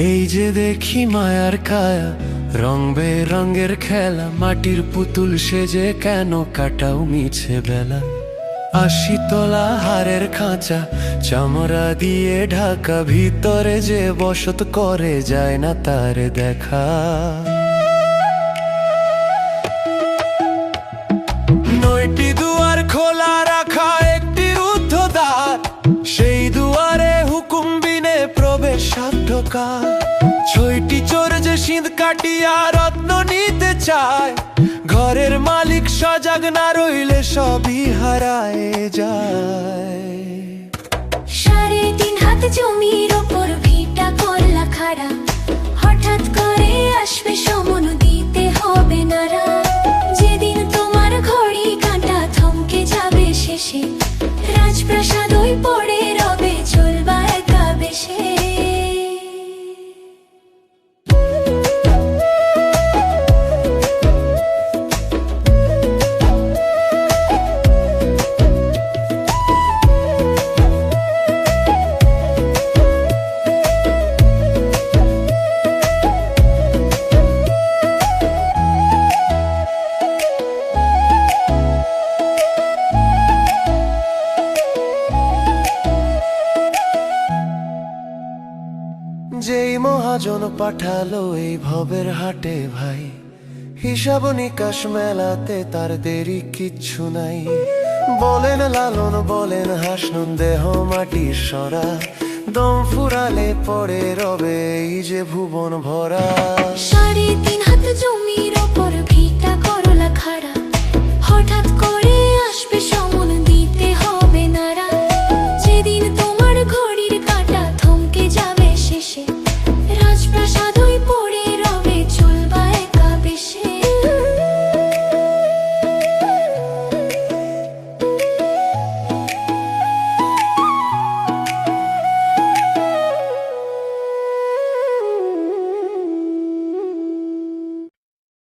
এই যে দেখি মায়ার কায়া, রং বেরঙের খেলা, মাটির পুতুল সেজে কেন কাটাও মিছে বেলা। ৮০ তলা হাড়ের খাঁচা, চামড়া দিয়ে ঢাকা, ভিতরে যে বসত করে যায় না তার দেখা। নয়টি দুয়ার খোলা রাখা, একটি রুদ্ধ দ্বার, সেই দুয়ারে হুকুম বিনে প্রবেশ সাধ্যকার। ৬টি চোর যে সিঁধ কাটিয়া রত্ন নিতে চায়, ঘরের মালিক সজাগ না রইলে সবই হারায় যায়। ৩.৫ হাত জমির ওপর ভিটা করলা খাড়া, হঠাৎ করে আসবে সমন দিতে হবে নারা। যেদিন তোমার ঘড়ি কাঁটা থমকে যাবে শেষে, রাজপ্রাসাদ ওই পড়ে রবে চলবা একা বেশে। যেই মহাজন পাঠালো এই ভবের হাটে ভাই, হিসাব নিকাশ মেলাতে তার দেরি কিচ্ছু নাই। বলেন লালন বলেন হাসনুন, দেহ মাটির সরা, দম ফুরালে পড়ে রবে এই যে ভুবন ভরা। ৩.৫ হাত জমি